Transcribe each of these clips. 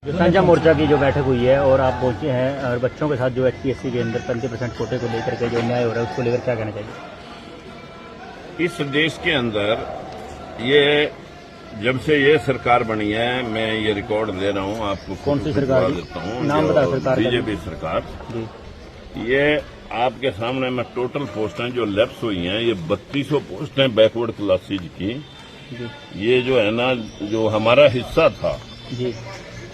साझा मोर्चा की जो बैठक हुई है और आप पहुंचे हैं और बच्चों के साथ जो HPSC के अंदर 35% कोटे को लेकर के जो न्याय हो रहा है उसको लेकर क्या कहना चाहिए? इस देश के अंदर ये जब से ये सरकार बनी है, मैं ये रिकॉर्ड दे रहा हूँ आपको। कौन सी सरकार देता हूँ? नाम बता सरकार। बीजेपी सरकार जी। ये आपके सामने मैं टोटल पोस्टें जो लैप्स हुई हैं, ये 3200 पोस्टें बैकवर्ड क्लासेज की जी। ये जो है ना, जो हमारा हिस्सा था जी,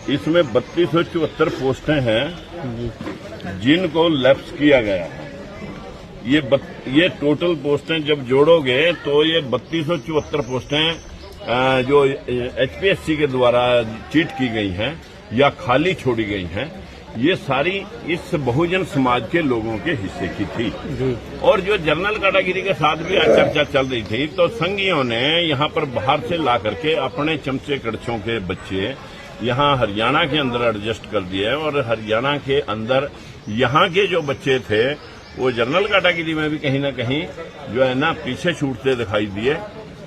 इसमें 3274 पोस्टें हैं जी। जिनको लैप्स किया गया है। ये टोटल पोस्टें जब जोड़ोगे तो ये 3274 पोस्टें जो HPSC के द्वारा चीट की गई हैं या खाली छोड़ी गई हैं, ये सारी इस बहुजन समाज के लोगों के हिस्से की थी जी। और जो जनरल कैटेगरी के साथ भी चर्चा चल रही थी, तो संघियों ने यहाँ पर बाहर से ला करके अपने चमचे कड़छों के बच्चे यहाँ हरियाणा के अंदर एडजस्ट कर दिए और हरियाणा के अंदर यहाँ के जो बच्चे थे वो जनरल कैटेगरी में भी कहीं ना कहीं जो है ना पीछे छूटते दिखाई दिए।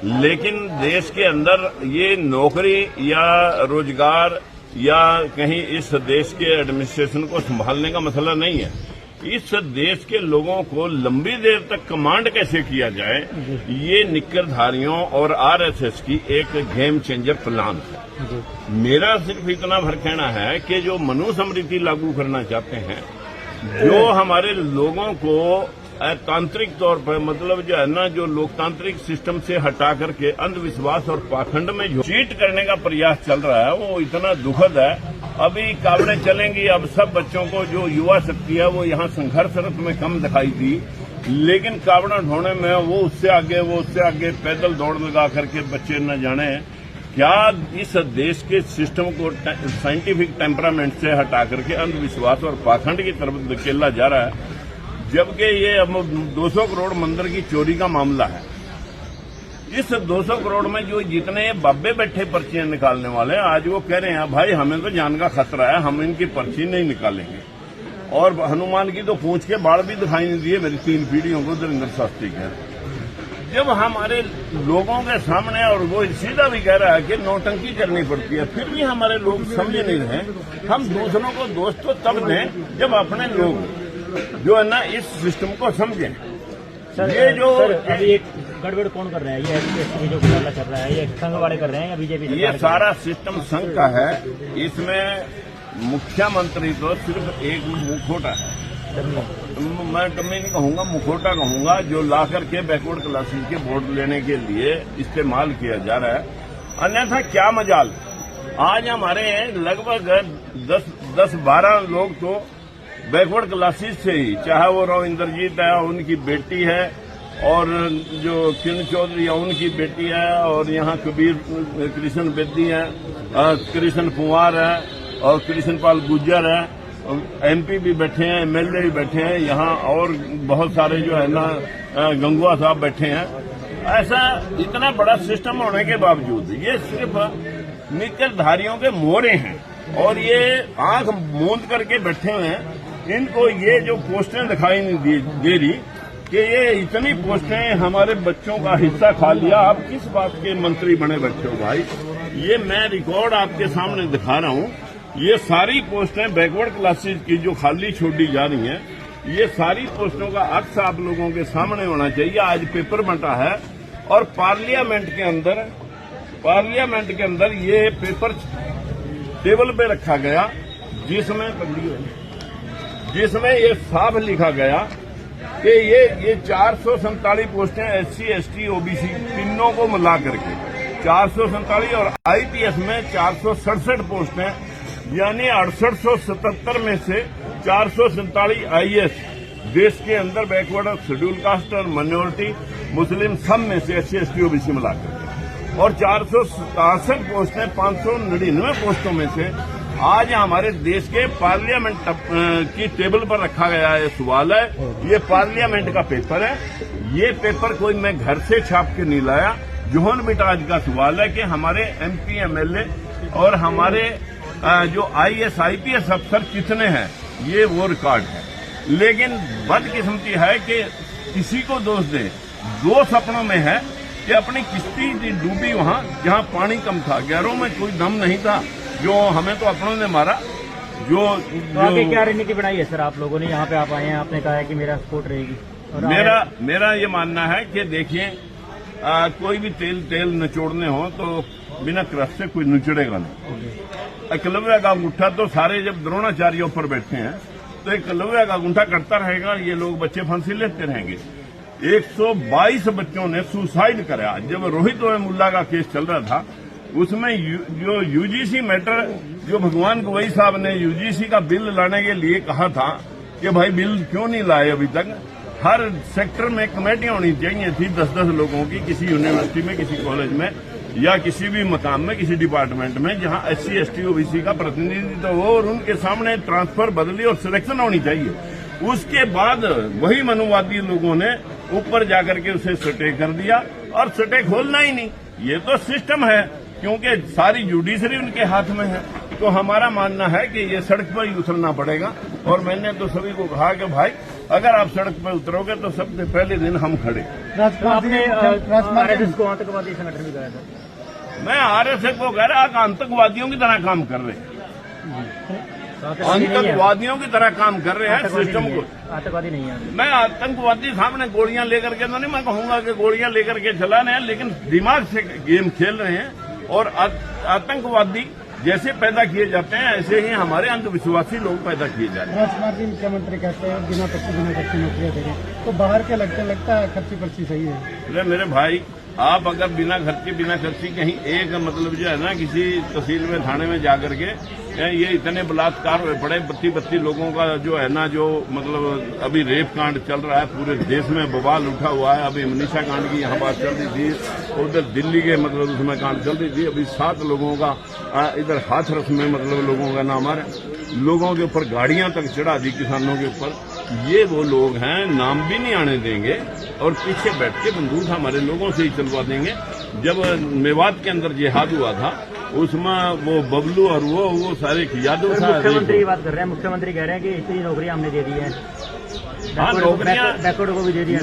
लेकिन देश के अंदर ये नौकरी या रोजगार या कहीं इस देश के एडमिनिस्ट्रेशन को संभालने का मसला नहीं है। इस देश के लोगों को लंबी देर तक कमांड कैसे किया जाए, ये निक्करधारियों और RSS की एक गेम चेंजर प्लान है। मेरा सिर्फ इतना भर कहना है कि जो मनुस्मृति लागू करना चाहते हैं, जो हमारे लोगों को तांत्रिक तौर पर मतलब जो है ना, जो लोकतांत्रिक सिस्टम से हटा करके अंधविश्वास और पाखंड में जो चीट करने का प्रयास चल रहा है, वो इतना दुखद है। अभी कावड़े चलेंगी, अब सब बच्चों को जो युवा शक्ति है वो यहाँ संघर्षरत में कम दिखाई दी, लेकिन कावड़ा ढोने में वो उससे आगे पैदल दौड़ लगा करके बच्चे न जाने क्या इस देश के सिस्टम को साइंटिफिक टेम्परामेंट से हटा करके अंधविश्वास और पाखंड की तरफ धकेला जा रहा है। जबकि ये अब 200 करोड़ मंदिर की चोरी का मामला है। इस 200 करोड़ में जो जितने बाबे बैठे पर्चियां निकालने वाले, आज वो कह रहे हैं भाई हमें तो जान का खतरा है, हम इनकी पर्ची नहीं निकालेंगे। और हनुमान की तो पूंछ के बाढ़ भी दिखाई नहीं दिए मेरी 3 पीढ़ियों को, धीरेन्द्र शास्त्री कह रहे। जब हमारे लोगों के सामने, और वो सीधा भी कह रहा है कि नौटंकी करनी पड़ती है, फिर भी हमारे लोग समझ नहीं रहे। हम दूसरों को दोष तो तब दें जब अपने लोग जो है ना इस सिस्टम को समझें। ये जो अभी एक गड़बड़ कौन कर रहा है? ये HPSC जो घोटाला चल रहा है, ये संघ वाले कर रहे हैं या बीजेपी? ये सारा सिस्टम संघ का है। इसमें मुख्यमंत्री तो सिर्फ एक मुखोटा है, मैं डमी नहीं कहूंगा, मुखोटा कहूंगा, जो ला करके बैकवर्ड क्लासेस के वोट लेने के लिए इस्तेमाल किया जा रहा है। अन्यथा क्या मजाल। आज हमारे लगभग 10-12 लोग तो बैकवर्ड क्लासेस से ही, चाहे वो रविंदरजीत है, उनकी बेटी है, और जो किरण चौधरी है उनकी बेटी है, और यहाँ कबीर कृष्ण बेदी है, कृष्ण कुंवर है, और कृष्ण पाल गुज्जर है, MP भी बैठे हैं, MLA भी बैठे हैं यहाँ, और बहुत सारे जो है ना गंगुआ साहब बैठे हैं। ऐसा इतना बड़ा सिस्टम होने के बावजूद ये सिर्फ निक्करधारियों के मोरे हैं और ये आंख मूंद करके बैठे हुए हैं। इनको ये जो पोस्टें दिखाई नहीं दे रही कि ये इतनी पोस्टें हमारे बच्चों का हिस्सा खा लिया। आप किस बात के मंत्री बने बैठे हो भाई? ये मैं रिकॉर्ड आपके सामने दिखा रहा हूँ। ये सारी पोस्टें बैकवर्ड क्लासेज की जो खाली छोड़ी जा रही हैं, ये सारी पोस्टों का अक्स आप लोगों के सामने होना चाहिए। आज पेपर बंटा है और पार्लियामेंट के अंदर ये पेपर टेबल पे रखा गया, जिसमें ये साफ लिखा गया कि ये 447 पोस्टें SC ST OBC तीनों को मिला करके 447, और IPS में 467 पोस्टें, यानी 6877 में से 447 IS देश के अंदर बैकवर्ड शेड्यूल कास्ट और माइनॉरिटी मुस्लिम सब में से SC ST OBC मिलाकर, और 467 पोस्टें 599 पोस्टों में से आज हमारे देश के पार्लियामेंट की टेबल पर रखा गया है। सवाल है, ये पार्लियामेंट का पेपर है, ये पेपर कोई मैं घर से छाप के नहीं लाया। जोहन मिटाज का सवाल है कि हमारे MP MLA और हमारे जो IS IPS अफसर कितने हैं, ये वो रिकॉर्ड है। लेकिन बदकिस्मती है कि किसी को दोष दे। दोष अपनों में है कि अपनी किश्ती डूबी वहां जहां पानी कम था, गैरों में कोई दम नहीं था। जो हमें तो अपनों ने मारा। जो तो आगे क्या रणनीति बनाई है सर आप लोगों ने? यहाँ पे आप आए हैं, आपने कहा है कि मेरा सपोर्ट रहेगी। और मेरा ये मानना है कि देखिए, कोई भी तेल निचोड़ने हो तो बिना क्रश से कोई निचड़ेगा नहीं। एकलव्य का अंगूठा तो सारे जब द्रोणाचार्यों पर बैठे हैं तो एकलव्य का अंगूठा करता रहेगा, ये लोग बच्चे फांसी लेते रहेंगे। 122 बच्चों ने सुसाइड करा। जब रोहित मुल्ला का केस चल रहा था उसमें जो यूजीसी मैटर, जो भगवान गवई साहब ने यूजीसी का बिल लाने के लिए कहा था कि भाई बिल क्यों नहीं लाए अभी तक। हर सेक्टर में कमेटियां होनी चाहिए थी 10-10 लोगों की, किसी यूनिवर्सिटी में, किसी कॉलेज में या किसी भी मकाम में, किसी डिपार्टमेंट में, जहां SC ST OBC का प्रतिनिधित्व हो और उनके सामने ट्रांसफर बदली और सिलेक्शन होनी चाहिए। उसके बाद वही मनुवादी लोगों ने ऊपर जाकर के उसे सटे कर दिया और सटे खोलना ही नहीं। ये तो सिस्टम है, क्योंकि सारी जुडिशरी उनके हाथ में है। तो हमारा मानना है कि ये सड़क पर ही उतरना पड़ेगा। और मैंने तो सभी को कहा कि भाई अगर आप सड़क पर उतरोगे तो सबसे पहले दिन हम खड़े। तो आपने RSS को आतंकवादी संगठन भी कहा था। मैं RSS को कह रहा आतंकवादियों की तरह काम कर रहे हैं, आतंकवादियों की तरह काम कर रहे हैं सिस्टम को। आतंकवादी नहीं है। मैं आतंकवादी सामने गोलियां लेकर के तो नहीं मैं कहूंगा कि गोलियां लेकर के चला रहे हैं, लेकिन दिमाग से गेम खेल रहे हैं। और आतंकवादी जैसे पैदा किए जाते हैं ऐसे ही हमारे अंधविश्वासी लोग पैदा किए जा रहे हैं। राजकुमार जी, मुख्यमंत्री कहते हैं बिना खर्ची नौकरियां देंगे, तो बाहर के लगता है खर्ची पर्ची सही है? अरे मेरे भाई, आप अगर बिना खर्ची कहीं एक मतलब जो है ना किसी तहसील में, थाने में जाकर के ये इतने बलात्कार हुए पड़े, 32 लोगों का जो है ना, जो मतलब अभी रेप कांड चल रहा है, पूरे देश में बवाल उठा हुआ है। अभी मनीषा कांड की यहाँ बात चल रही थी, उधर दिल्ली के मतलब उसमें कांड चल रही थी। अभी 7 लोगों का इधर हाथरस में मतलब लोगों का नाम आ रहा है। लोगों के ऊपर गाड़ियां तक चढ़ा दी, किसानों के ऊपर। ये वो लोग हैं, नाम भी नहीं आने देंगे और पीछे बैठ के बंदूक हमारे लोगों से ही चलवा देंगे। जब मेवात के अंदर जिहाद हुआ था उसमें वो बबलू और वो सारे यादव था। मुख्यमंत्री की बात कर रहे हैं, मुख्यमंत्री कह रहे हैं कि इतनी नौकरियां हमने दे दी है। हाँ, बैकवर्ड को भी दे दी है।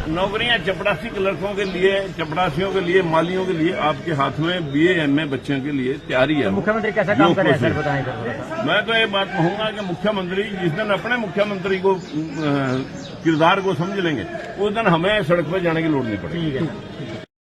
नौकरियां चपरासी क्लर्कों के लिए, चपरासियों के लिए, मालियों के लिए आपके हाथ में BA MA बच्चों के लिए तैयारी है। तो मुख्यमंत्री कैसा काम कर रहे हैं सर, बताएं सर। मैं तो ये बात कहूंगा कि मुख्यमंत्री जिस दिन अपने मुख्यमंत्री को किरदार को समझ लेंगे उस दिन हमें सड़क पर जाने की लोड़ नहीं पड़ेगी। ठीक है।